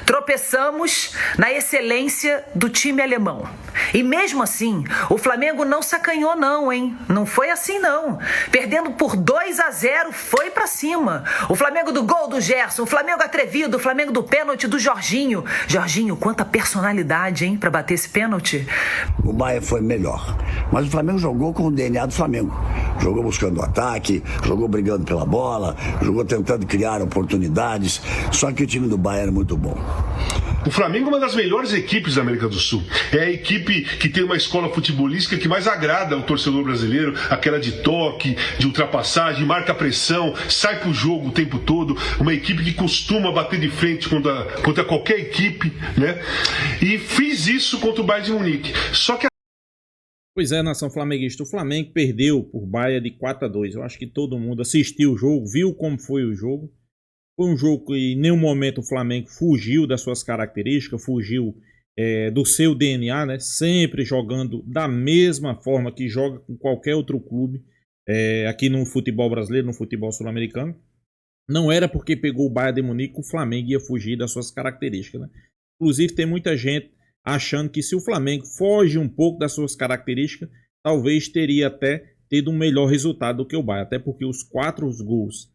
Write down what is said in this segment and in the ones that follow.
Tropeçamos na excelência do time alemão. E mesmo assim, o Flamengo não sacanhou não, hein? Não foi assim não. Perdendo por 2-0, foi pra cima. O Flamengo do gol do Gerson, o Flamengo atrevido, o Flamengo do pênalti do Jorginho. Jorginho, quanta personalidade, hein, pra bater esse pênalti. O Bahia foi melhor, mas o Flamengo jogou com o DNA do Flamengo. Jogou buscando o ataque, jogou brigando pela bola, jogou tentando criar oportunidades, só que o time do Bahia era muito bom. O Flamengo é uma das melhores equipes da América do Sul. É a equipe que tem uma escola futebolística que mais agrada ao torcedor brasileiro, aquela de toque, de ultrapassagem, marca pressão, sai pro jogo o tempo todo. Uma equipe que costuma bater de frente contra qualquer equipe, né? E fiz isso contra o Bayern de Munique. Só que Pois é, nação flamenguista, o Flamengo perdeu por Bahia de 4-2. Eu acho que todo mundo assistiu o jogo, viu como foi o jogo. Foi um jogo que em nenhum momento o Flamengo fugiu das suas características, fugiu do seu DNA, né? Sempre jogando da mesma forma que joga com qualquer outro clube aqui no futebol brasileiro, no futebol sul-americano. Não era porque pegou o Bayern de Munique que o Flamengo ia fugir das suas características, né? Inclusive tem muita gente achando que se o Flamengo foge um pouco das suas características, talvez teria até tido um melhor resultado do que o Bayern, até porque os 4 gols,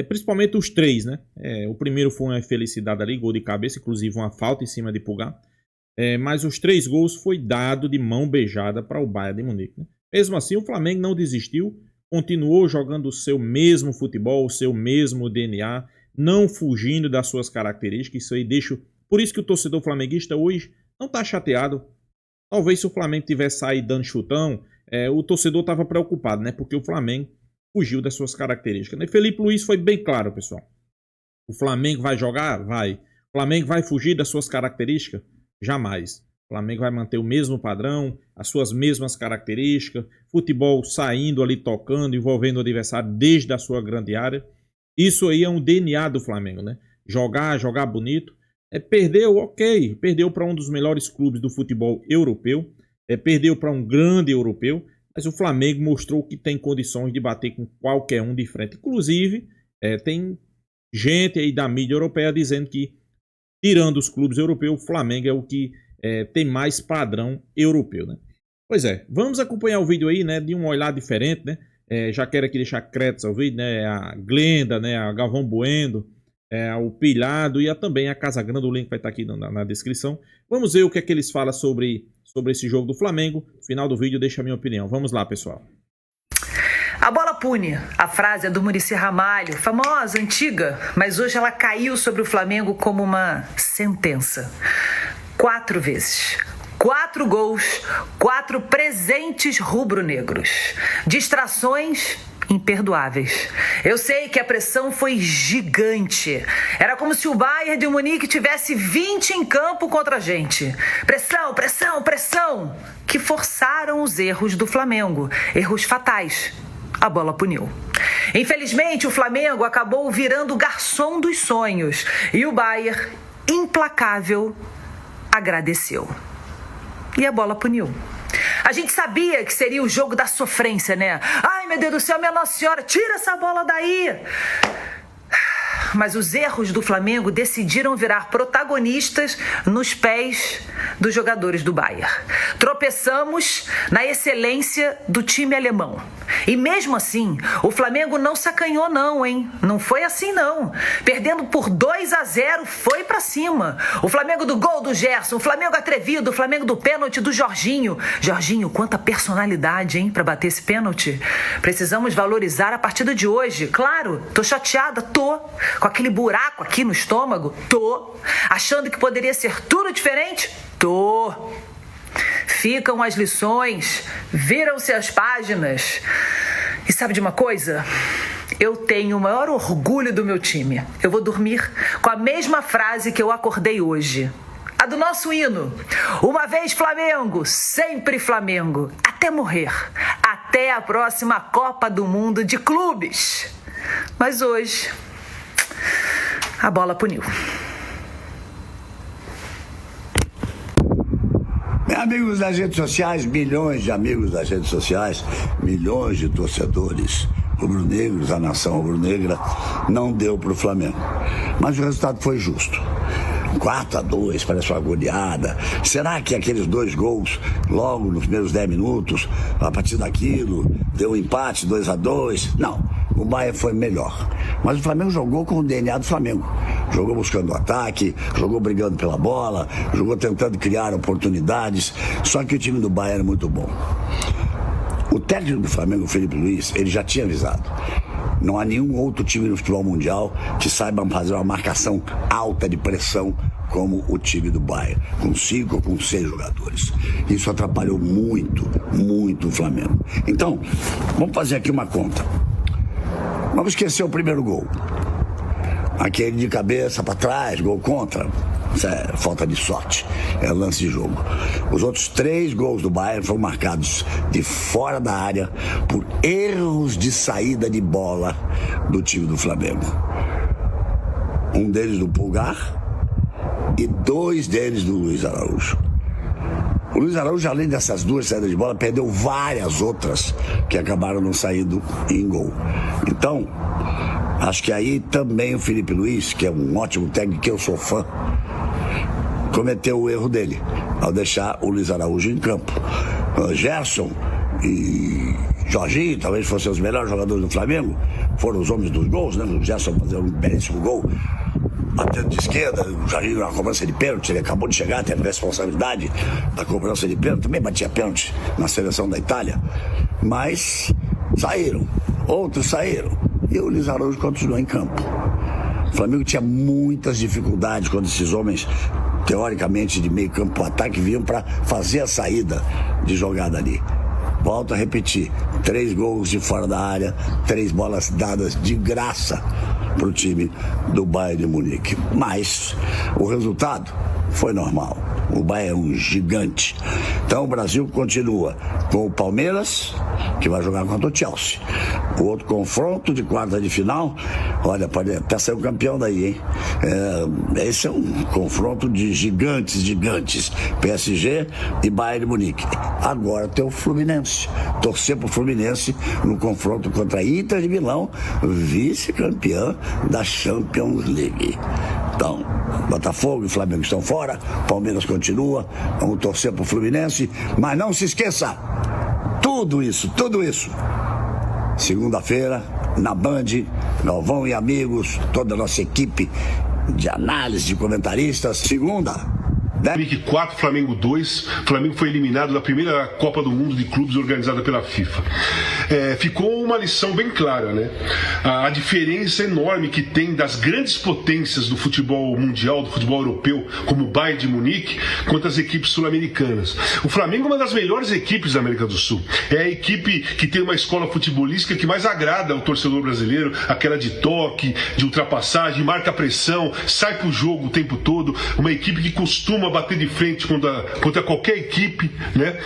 principalmente os 3, né? O primeiro foi uma infelicidade ali, gol de cabeça, inclusive uma falta em cima de Pulgar, mas os 3 gols foi dado de mão beijada para o Bayern de Munique, né? Mesmo assim, o Flamengo não desistiu, continuou jogando o seu mesmo futebol, o seu mesmo DNA, não fugindo das suas características. Isso aí por isso que o torcedor flamenguista hoje não está chateado. Talvez se o Flamengo tivesse saído dando chutão, o torcedor estava preocupado, né? Porque o Flamengo fugiu das suas características, né? Felipe Luiz foi bem claro, pessoal. O Flamengo vai jogar? Vai. O Flamengo vai fugir das suas características? Jamais. O Flamengo vai manter o mesmo padrão, as suas mesmas características, futebol saindo ali, tocando, envolvendo o adversário desde a sua grande área. Isso aí é um DNA do Flamengo, né? Jogar bonito. Perdeu, ok, perdeu para um dos melhores clubes do futebol europeu, perdeu para um grande europeu, mas o Flamengo mostrou que tem condições de bater com qualquer um de frente. Inclusive, tem gente aí da mídia europeia dizendo que, tirando os clubes europeus, o Flamengo é o que tem mais padrão europeu, né? Pois é, vamos acompanhar o vídeo aí, né, de um olhar diferente, né? Já quero aqui deixar créditos ao vídeo, né? A Glenda, né, a Galvão Bueno, o Pilhado e também a Casa Grande, o link vai estar aqui na descrição. Vamos ver o que é que eles falam sobre esse jogo do Flamengo. No final do vídeo deixa a minha opinião. Vamos lá, pessoal. A bola pune. A frase é do Muricy Ramalho, famosa, antiga, mas hoje ela caiu sobre o Flamengo como uma sentença. 4 vezes. 4 gols, 4 presentes rubro-negros. Distrações imperdoáveis. Eu sei que a pressão foi gigante. Era como se o Bayern de Munique tivesse 20 em campo contra a gente. Pressão, pressão, pressão, que forçaram os erros do Flamengo. Erros fatais. A bola puniu. Infelizmente, o Flamengo acabou virando o garçom dos sonhos e o Bayern, implacável, agradeceu. E a bola puniu. A gente sabia que seria o jogo da sofrência, né? Ai, meu Deus do céu, minha Nossa Senhora, tira essa bola daí! Mas os erros do Flamengo decidiram virar protagonistas nos pés dos jogadores do Bayern. Tropeçamos na excelência do time alemão. E mesmo assim, o Flamengo não sacanhou não, hein? Não foi assim não. Perdendo por 2-0, foi pra cima. O Flamengo do gol do Gerson, o Flamengo atrevido, o Flamengo do pênalti do Jorginho. Jorginho, quanta personalidade, hein, pra bater esse pênalti. Precisamos valorizar a partida de hoje. Claro, tô chateada, tô. Com aquele buraco aqui no estômago, tô. Achando que poderia ser tudo diferente? Tô. Ficam as lições, viram-se as páginas. E sabe de uma coisa? Eu tenho o maior orgulho do meu time. Eu vou dormir com a mesma frase que eu acordei hoje. A do nosso hino. Uma vez Flamengo, sempre Flamengo. Até morrer. Até a próxima Copa do Mundo de Clubes. Mas hoje, a bola puniu. Amigos das redes sociais, milhões de amigos das redes sociais, milhões de torcedores rubro-negros, a nação rubro-negra não deu para o Flamengo. Mas o resultado foi justo. 4-2, parece uma goleada. Será que aqueles 2 gols, logo nos primeiros 10 minutos, a partir daquilo, deu um empate, 2-2? Não, o Bayern foi melhor. Mas o Flamengo jogou com o DNA do Flamengo. Jogou buscando ataque, jogou brigando pela bola, jogou tentando criar oportunidades. Só que o time do Bayern era muito bom. O técnico do Flamengo, o Felipe Luiz, ele já tinha avisado. Não há nenhum outro time no futebol mundial que saiba fazer uma marcação alta de pressão como o time do Bayern, com 5 ou com 6 jogadores. Isso atrapalhou muito, muito o Flamengo. Então, vamos fazer aqui uma conta. Vamos esquecer o primeiro gol. Aquele de cabeça para trás, gol contra. Isso é falta de sorte, é lance de jogo. Os outros 3 gols do Bayern foram marcados de fora da área por erros de saída de bola do time do Flamengo. Um deles do Pulgar e 2 deles do Luiz Araújo. O Luiz Araújo, além dessas 2 saídas de bola, perdeu várias outras que acabaram não saindo em gol. Então, acho que aí também o Felipe Luiz, que é um ótimo técnico, que eu sou fã, cometeu o erro dele ao deixar o Luiz Araújo em campo. Gerson e Jorginho talvez fossem os melhores jogadores do Flamengo, foram os homens dos gols, né? O Gerson fazendo um belíssimo gol, batendo de esquerda, o Jorginho na cobrança de pênalti, ele acabou de chegar, teve a responsabilidade da cobrança de pênalti, também batia pênalti na seleção da Itália, mas saíram, outros saíram, e o Luiz Araújo continuou em campo. O Flamengo tinha muitas dificuldades quando esses homens, teoricamente de meio campo para ataque, vinham para fazer a saída de jogada ali. Volto a repetir, 3 gols de fora da área, 3 bolas dadas de graça para o time do Bayern de Munique. Mas o resultado foi normal. O Bayern é um gigante. Então o Brasil continua com o Palmeiras, que vai jogar contra o Chelsea. O outro confronto de quarta de final, olha, pode até ser o campeão daí, hein? Esse é um confronto de gigantes. PSG e Bayern de Munique. Agora tem o Fluminense. Torcer pro Fluminense no confronto contra a Inter de Milão, vice-campeã da Champions League. Então, Botafogo e Flamengo estão fora, Palmeiras continua, vamos torcer pro Fluminense, mas não se esqueça, tudo isso, segunda-feira, na Band, Galvão e amigos, toda a nossa equipe de análise, de comentaristas, segunda. Munique 4, Flamengo 2. Flamengo foi eliminado da primeira Copa do Mundo de Clubes organizada pela FIFA. Ficou uma lição bem clara, né? A diferença enorme que tem das grandes potências do futebol mundial, do futebol europeu, como o Bayern de Munique, quanto as equipes sul-americanas. O Flamengo é uma das melhores equipes da América do Sul. É a equipe que tem uma escola futebolística que mais agrada ao torcedor brasileiro, aquela de toque, de ultrapassagem, marca pressão, sai pro jogo o tempo todo. Uma equipe que costuma bater de frente contra qualquer equipe, né?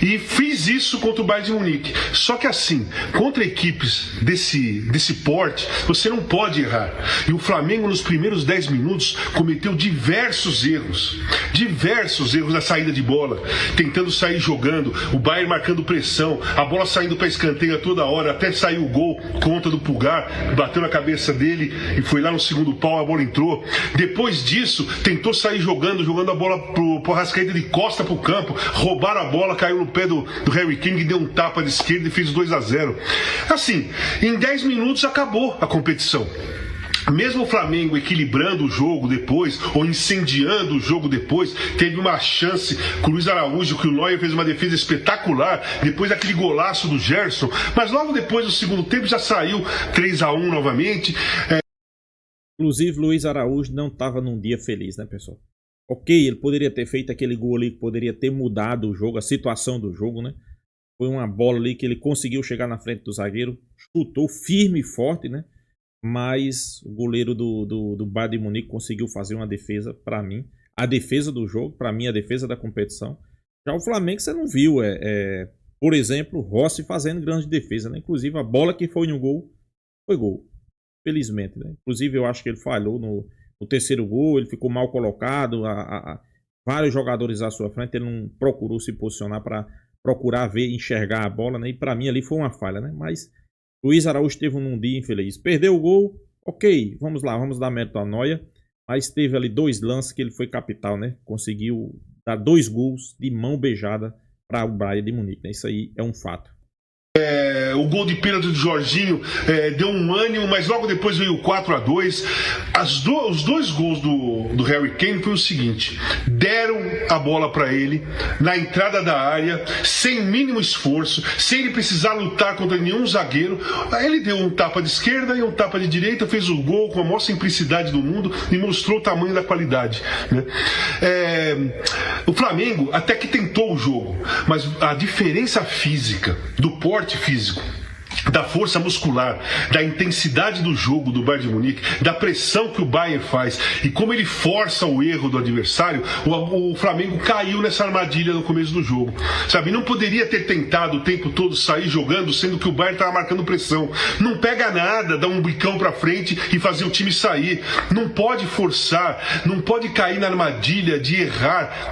E fiz isso contra o Bayern de Munique. Só que assim, contra equipes desse porte, você não pode errar. E o Flamengo, nos primeiros 10 minutos, cometeu diversos erros na saída de bola, tentando sair jogando, o Bayern marcando pressão, a bola saindo para escanteio a toda hora, até sair o gol contra do Pulgar, bateu na cabeça dele e foi lá no segundo pau, a bola entrou. Depois disso, tentou sair jogando a bola pro Arrascaeta de costa pro campo, roubaram a bola, caiu no pé do Harry Kane, deu um tapa de esquerda e fez 2-0. Assim, em 10 minutos acabou a competição. Mesmo o Flamengo equilibrando o jogo depois, ou incendiando o jogo depois, teve uma chance com o Luiz Araújo, que o Neuer fez uma defesa espetacular, depois daquele golaço do Gerson, mas logo depois, no segundo tempo, já saiu 3-1 novamente. Inclusive, Luiz Araújo não estava num dia feliz, né, pessoal? Ok, ele poderia ter feito aquele gol ali que poderia ter mudado o jogo, a situação do jogo, né? Foi uma bola ali que ele conseguiu chegar na frente do zagueiro, chutou firme e forte, né? Mas o goleiro do Bayern de Munique conseguiu fazer uma defesa, para mim, a defesa do jogo, para mim, a defesa da competição. Já o Flamengo você não viu, por exemplo, o Rossi fazendo grande defesa, né? Inclusive a bola que foi no gol, foi gol, felizmente, né? Inclusive eu acho que ele falhou no terceiro gol, ele ficou mal colocado, vários jogadores à sua frente, ele não procurou se posicionar para procurar ver, enxergar a bola, né? E para mim ali foi uma falha, né? Mas Luiz Araújo teve num dia infeliz, perdeu o gol, ok, vamos lá, vamos dar mérito a Neuer, mas teve ali 2 lances que ele foi capital, né? Conseguiu dar 2 gols de mão beijada para o Bayern de Munique, né? Isso aí é um fato. O gol de pênalti do Jorginho deu um ânimo, mas logo depois veio o 4-2. Os 2 gols do Harry Kane foi o seguinte: deram a bola para ele na entrada da área, sem mínimo esforço, sem ele precisar lutar contra nenhum zagueiro. Aí ele deu um tapa de esquerda e um tapa de direita, fez o gol com a maior simplicidade do mundo e mostrou o tamanho da qualidade, né? O Flamengo até que tentou o jogo, mas a diferença física, do porte físico, da força muscular, da intensidade do jogo do Bayern de Munique, da pressão que o Bayern faz e como ele força o erro do adversário, o Flamengo caiu nessa armadilha no começo do jogo, sabe? Não poderia ter tentado o tempo todo sair jogando, sendo que o Bayern estava marcando pressão. Não pega nada, dá um bicão pra frente e fazer o time sair. Não pode forçar, não pode cair na armadilha de errar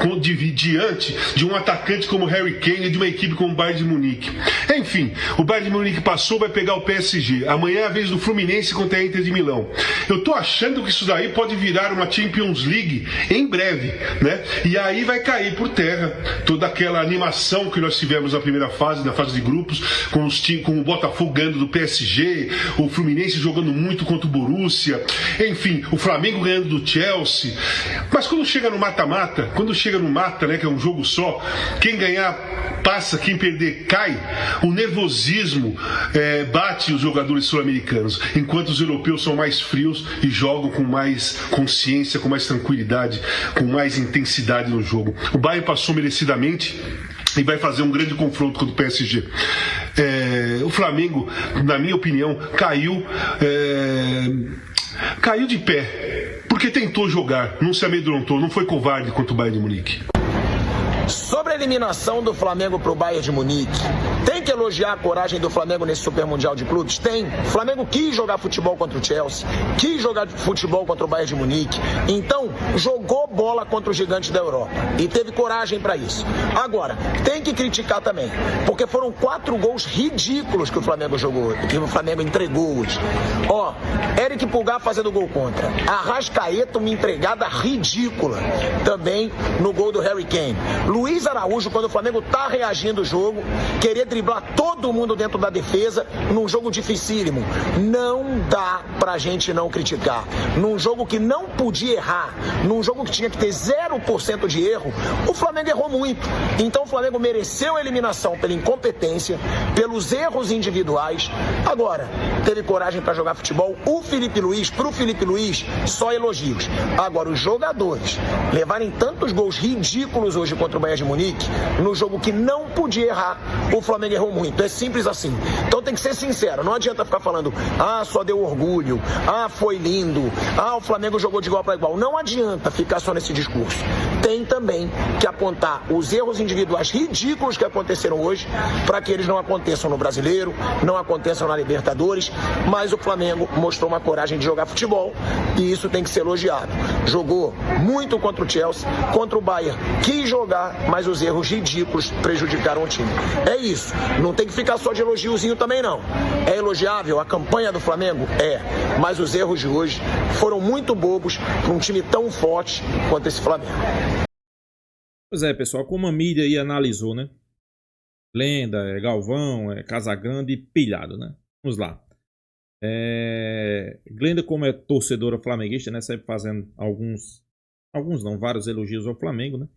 diante de um atacante como Harry Kane e de uma equipe como o Bayern de Munique. Enfim, o Bayern de Munique passou, vai pegar o PSG. Amanhã é a vez do Fluminense contra a Inter de Milão. Eu tô achando que isso daí pode virar uma Champions League em breve, né? E aí vai cair por terra toda aquela animação que nós tivemos na primeira fase, na fase de grupos, com o Botafogo ganhando do PSG, o Fluminense jogando muito contra o Borussia, enfim, o Flamengo ganhando do Chelsea. Mas quando chega no mata-mata, né, que é um jogo só, quem ganhar passa, quem perder cai, o nervosismo bate os jogadores sul-americanos, enquanto os europeus são mais frios e jogam com mais consciência, com mais tranquilidade, com mais intensidade no jogo. O Bayern passou merecidamente e vai fazer um grande confronto contra o PSG. O Flamengo, na minha opinião, caiu de pé, porque tentou jogar, não se amedrontou, não foi covarde contra o Bayern de Munique. Sobre a eliminação do Flamengo para o Bayern de Munique, tem que elogiar a coragem do Flamengo nesse Super Mundial de Clubes? Tem. O Flamengo quis jogar futebol contra o Chelsea, quis jogar futebol contra o Bayern de Munique, então jogou bola contra os gigantes da Europa e teve coragem para isso. Agora, tem que criticar também, porque foram 4 gols ridículos que o Flamengo jogou, que o Flamengo entregou hoje. Eric Pulgar fazendo gol contra, Arrascaeta, uma entregada ridícula também no gol do Harry Kane. Luiz Araújo, quando o Flamengo tá reagindo o jogo, querer driblar todo mundo dentro da defesa num jogo dificílimo. Não dá pra gente não criticar. Num jogo que não podia errar, num jogo que tinha que ter 0% de erro, o Flamengo errou muito. Então o Flamengo mereceu a eliminação pela incompetência, pelos erros individuais. Agora, teve coragem pra jogar futebol. Pro Felipe Luiz, só elogios. Agora, os jogadores levarem tantos gols ridículos hoje contra o Bayern de Munique, no jogo que não podia errar, o Flamengo errou muito. É simples assim. Então tem que ser sincero. Não adianta ficar falando, só deu orgulho, foi lindo, o Flamengo jogou de igual para igual. Não adianta ficar só nesse discurso. Tem também que apontar os erros individuais ridículos que aconteceram hoje, para que eles não aconteçam no Brasileiro, não aconteçam na Libertadores, mas o Flamengo mostrou uma coragem de jogar futebol e isso tem que ser elogiado. Jogou muito contra o Chelsea, contra o Bayern, quis jogar, mas os erros ridículos prejudicaram o time. É isso. Não tem que ficar só de elogiozinho também, não. É elogiável a campanha do Flamengo? Mas os erros de hoje foram muito bobos para um time tão forte quanto esse Flamengo. Pois é, pessoal, como a mídia aí analisou, né? Lenda, Galvão, Casagrande, pilhado, né? Vamos lá. Glenda, como é torcedora flamenguista, né? Sempre fazendo vários elogios ao Flamengo, né?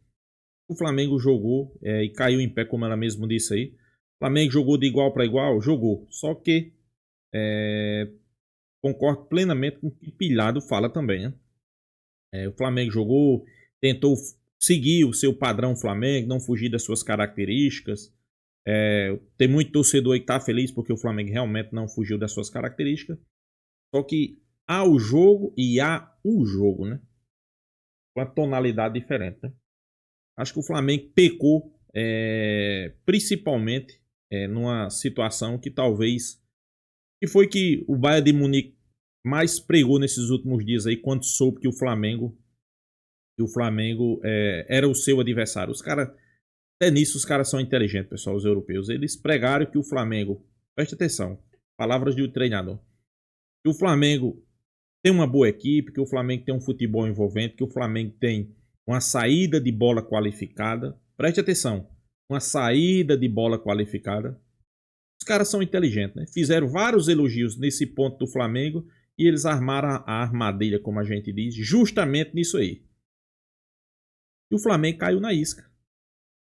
O Flamengo jogou e caiu em pé, como ela mesmo disse aí. O Flamengo jogou de igual para igual? Jogou. Só que concordo plenamente com o que Pilhado fala também, né? O Flamengo jogou, tentou seguir o seu padrão Flamengo, não fugir das suas características. Tem muito torcedor aí que tá feliz porque o Flamengo realmente não fugiu das suas características. Só que há o jogo e há o jogo, né? Com uma tonalidade diferente, né? Acho que o Flamengo pecou principalmente numa situação que talvez que foi que o Bayern de Munique mais pregou nesses últimos dias aí, quando soube que o Flamengo era o seu adversário. Os caras, até nisso os caras são inteligentes, pessoal, os europeus. Eles pregaram que o Flamengo, preste atenção, palavras do treinador, que o Flamengo tem uma boa equipe, que o Flamengo tem um futebol envolvente, que o Flamengo tem uma saída de bola qualificada. Preste atenção, uma saída de bola qualificada. Os caras são inteligentes, né? Fizeram vários elogios nesse ponto do Flamengo e eles armaram a armadilha, como a gente diz, justamente nisso aí. E o Flamengo caiu na isca.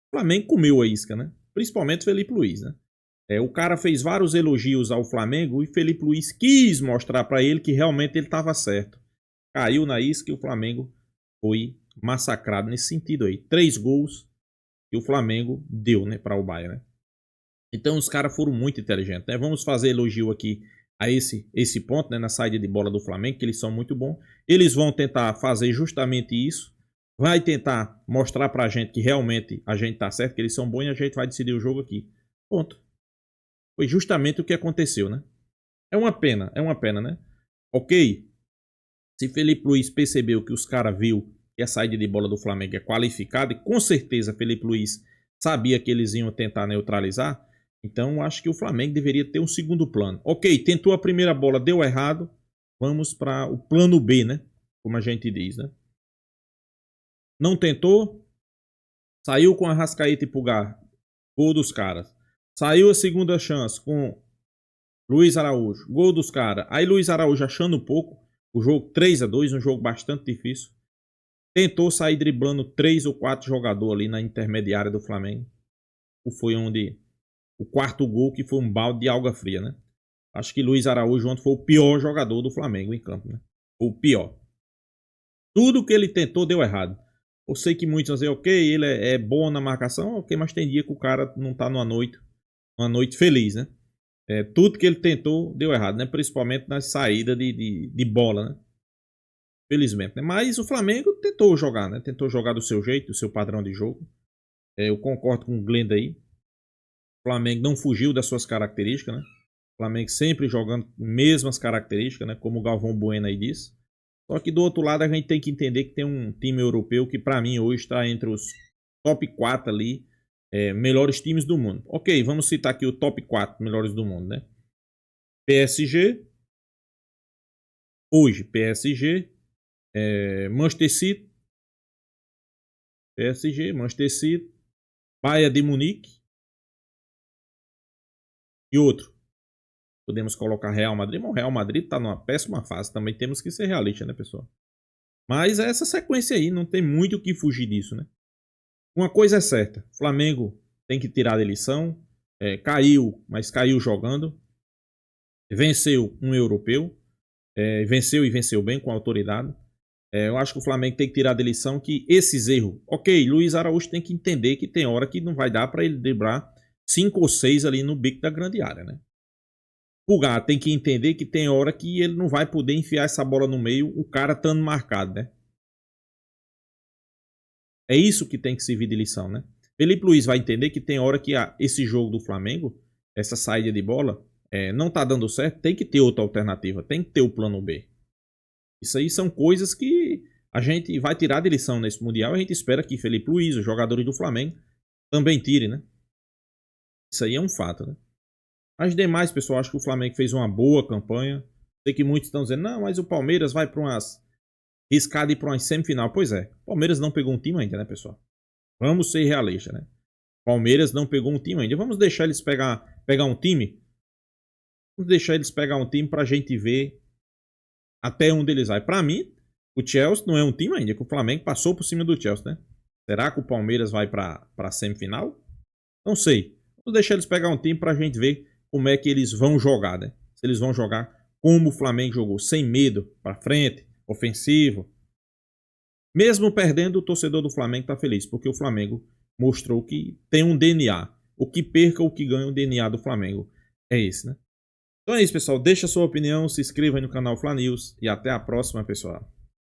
O Flamengo comeu a isca, né? Principalmente Felipe Luiz, né? O cara fez vários elogios ao Flamengo e Felipe Luiz quis mostrar para ele que realmente ele estava certo. Caiu na isca e o Flamengo foi massacrado nesse sentido aí. 3 gols que o Flamengo deu, né, para o Bayern, né? Então os caras foram muito inteligentes, né? Vamos fazer elogio aqui a esse ponto, né, na saída de bola do Flamengo, que eles são muito bons. Eles vão tentar fazer justamente isso. Vai tentar mostrar pra gente que realmente a gente tá certo, que eles são bons e a gente vai decidir o jogo aqui. Ponto. Foi justamente o que aconteceu, né? É uma pena, né? Ok, se Felipe Luiz percebeu que os caras viu que a saída de bola do Flamengo é qualificada, e com certeza Felipe Luiz sabia que eles iam tentar neutralizar, então acho que o Flamengo deveria ter um segundo plano. Ok, tentou a primeira bola, deu errado, vamos para o plano B, né? Como a gente diz, né? Não tentou, saiu com a Arrascaeta e Pulgar, gol dos caras. Saiu a segunda chance com Luiz Araújo, gol dos caras. Aí Luiz Araújo achando um pouco, o jogo 3-2, um jogo bastante difícil. Tentou sair driblando 3 ou 4 jogadores ali na intermediária do Flamengo. Foi onde o quarto gol, que foi um balde de água fria, né? Acho que Luiz Araújo ontem foi o pior jogador do Flamengo em campo, né? O pior. Tudo que ele tentou deu errado. Eu sei que muitos vão dizer, ok, ele é bom na marcação, ok, mas tem dia que o cara não tá numa noite feliz, né? Tudo que ele tentou deu errado, né? Principalmente na saída de bola, né? Felizmente, né? Mas o Flamengo tentou jogar, né? Tentou jogar do seu jeito, do seu padrão de jogo. Eu concordo com o Glenda aí. O Flamengo não fugiu das suas características, né? O Flamengo sempre jogando mesmas características, né? Como o Galvão Bueno aí disse. Só que do outro lado a gente tem que entender que tem um time europeu que para mim hoje está entre os top 4 ali, melhores times do mundo. Ok, vamos citar aqui o top 4 melhores do mundo, né? PSG, hoje PSG, Manchester City, PSG, Manchester City, Bayern de Munique e outro. Podemos colocar Real Madrid, mas o Real Madrid está numa péssima fase. Também temos que ser realistas, né, pessoal? Mas é essa sequência aí, não tem muito o que fugir disso, né? Uma coisa é certa, o Flamengo tem que tirar a lição. Caiu, mas caiu jogando. Venceu um europeu. Venceu e venceu bem com autoridade. Eu acho que o Flamengo tem que tirar a lição que esses erros... Ok, Luiz Araújo tem que entender que tem hora que não vai dar para ele driblar 5 ou 6 ali no bico da grande área, né? Pulgar tem que entender que tem hora que ele não vai poder enfiar essa bola no meio, o cara estando marcado, né? É isso que tem que servir de lição, né? Felipe Luiz vai entender que tem hora que esse jogo do Flamengo, essa saída de bola, não tá dando certo, tem que ter outra alternativa, tem que ter o plano B. Isso aí são coisas que a gente vai tirar de lição nesse Mundial e a gente espera que Felipe Luiz, os jogadores do Flamengo, também tirem, né? Isso aí é um fato, né? As demais, pessoal, acho que o Flamengo fez uma boa campanha. Sei que muitos estão dizendo, não, mas o Palmeiras vai para umas... riscado ir para uma semifinal. Pois é, o Palmeiras não pegou um time ainda, né, pessoal? Vamos ser realistas, né? Palmeiras não pegou um time ainda. Vamos deixar eles pegar um time? Vamos deixar eles pegar um time pra gente ver até onde eles vão. Pra mim, o Chelsea não é um time ainda, que o Flamengo passou por cima do Chelsea, né? Será que o Palmeiras vai pra semifinal? Não sei. Vamos deixar eles pegar um time pra gente ver como é que eles vão jogar, né? Se eles vão jogar como o Flamengo jogou, sem medo, pra frente, ofensivo. Mesmo perdendo, o torcedor do Flamengo tá feliz, porque o Flamengo mostrou que tem um DNA. O que perca, o que ganha, o DNA do Flamengo é esse, né? Então é isso, pessoal. Deixa a sua opinião, se inscreva aí no canal Fla News e até a próxima, pessoal.